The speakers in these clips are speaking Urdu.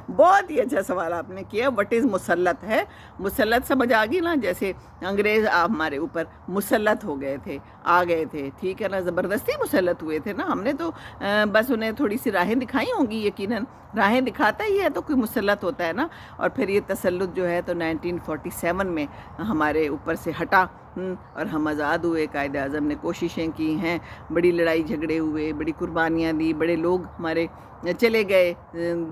بہت ہی اچھا سوال آپ نے کیا. وٹ از مسلط ہے؟ مسلط سمجھ آ گئی نا، جیسے انگریز ہمارے اوپر مسلط ہو گئے تھے، آ گئے تھے، ٹھیک ہے نا، زبردستی مسلط ہوئے تھے نا. ہم نے تو بس انہیں تھوڑی سی راہیں دکھائی ہوں گی، یقیناً راہیں دکھاتا ہی ہے تو کوئی مسلط ہوتا ہے نا. اور پھر یہ تسلط جو ہے تو 1947 میں ہمارے اوپر سے ہٹا، اور ہم آزاد ہوئے. قائد اعظم نے کوششیں کی ہیں، بڑی لڑائی جھگڑے ہوئے، بڑی قربانیاں دی، بڑے لوگ ہمارے چلے گئے،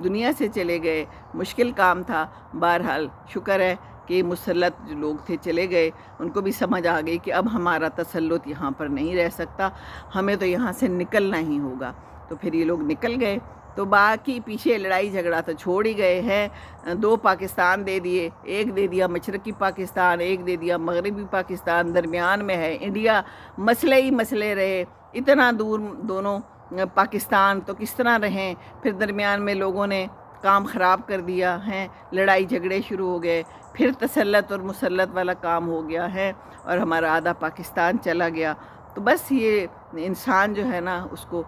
دنیا سے چلے گئے. مشکل کام تھا، بہرحال شکر ہے کہ مسلط جو لوگ تھے چلے گئے. ان کو بھی سمجھ آ گئی کہ اب ہمارا تسلط یہاں پر نہیں رہ سکتا، ہمیں تو یہاں سے نکلنا ہی ہوگا. تو پھر یہ لوگ نکل گئے. تو باقی پیچھے لڑائی جھگڑا تو چھوڑ ہی گئے ہیں. 2 پاکستان دے دیے، ایک دے دیا مشرقی پاکستان، ایک دے دیا مغربی پاکستان، درمیان میں ہے انڈیا. مسئلے ہی مسئلے رہے، اتنا دور دونوں پاکستان تو کس طرح رہیں. پھر درمیان میں لوگوں نے کام خراب کر دیا ہے، لڑائی جھگڑے شروع ہو گئے، پھر تسلط اور مسلط والا کام ہو گیا ہے، اور ہمارا آدھا پاکستان چلا گیا. تو بس یہ انسان جو ہے نا، اس کو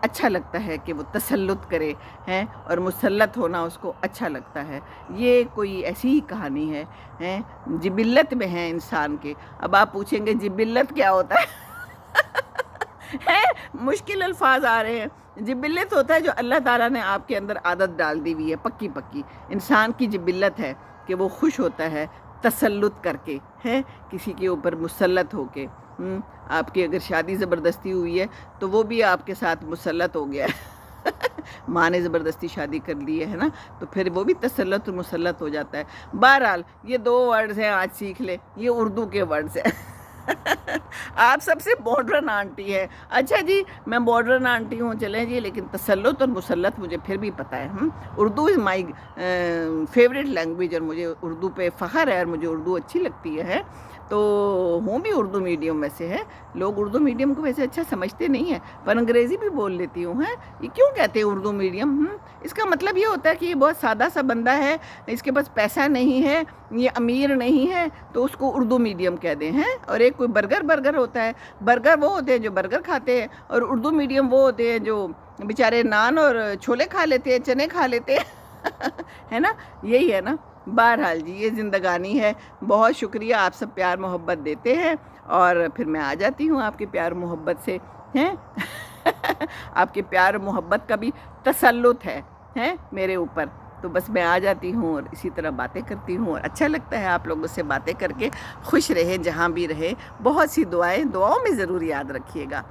اچھا لگتا ہے کہ وہ تسلط کرے ہیں، اور مسلط ہونا اس کو اچھا لگتا ہے. یہ کوئی ایسی ہی کہانی ہے، جبلت میں ہے انسان کے. اب آپ پوچھیں گے جبلت کیا ہوتا ہے؟ مشکل الفاظ آ رہے ہیں. جبلت ہوتا ہے جو اللہ تعالیٰ نے آپ کے اندر عادت ڈال دی ہوئی ہے، پکی پکی. انسان کی جبلت ہے کہ وہ خوش ہوتا ہے تسلط کر کے، ہے کسی کے اوپر مسلط ہو کے. آپ کی اگر شادی زبردستی ہوئی ہے تو وہ بھی آپ کے ساتھ مسلط ہو گیا ہے. ماں نے زبردستی شادی کر لی ہے نا، تو پھر وہ بھی تسلط اور مسلط ہو جاتا ہے. بہرحال یہ 2 ورڈز ہیں، آج سیکھ لیں، یہ اردو کے ورڈز ہیں. آپ سب سے ماڈرن آنٹی ہے. اچھا جی، میں ماڈرن آنٹی ہوں، چلیں جی، لیکن تسلط اور مسلط مجھے پھر بھی پتہ ہے. اردو از مائی فیوریٹ لینگویج، اور مجھے اردو پہ فخر ہے، اور مجھے اردو اچھی لگتی ہے. تو ہوں بھی اردو میڈیم میں سے ہے. لوگ اردو میڈیم کو ویسے اچھا سمجھتے نہیں ہیں، پر انگریزی بھی بول لیتی ہوں. یہ کیوں کہتے ہیں اردو میڈیم؟ اس کا مطلب یہ ہوتا ہے کہ یہ بہت سادہ سا بندہ ہے، اس کے پاس پیسہ نہیں ہے، یہ امیر نہیں ہے، تو اس کو اردو میڈیم کہہ دیں ہیں. اور ایک کوئی برگر ہوتا ہے، برگر وہ ہوتے ہیں جو برگر کھاتے ہیں، اور اردو میڈیم وہ ہوتے ہیں جو بیچارے نان اور چھولے کھا لیتے ہیں، چنے کھا لیتے ہیں. ہے نا، یہی ہے نا. بہرحال جی، یہ زندگانی ہے. بہت شکریہ، آپ سب پیار محبت دیتے ہیں، اور پھر میں آ جاتی ہوں آپ کے پیار محبت سے. ہیں آپ کے پیار محبت کا بھی تسلط ہے میرے اوپر. تو بس میں آ جاتی ہوں اور اسی طرح باتیں کرتی ہوں، اور اچھا لگتا ہے آپ لوگوں سے باتیں کر کے. خوش رہیں جہاں بھی رہے. بہت سی دعاؤں میں ضرور یاد رکھیے گا.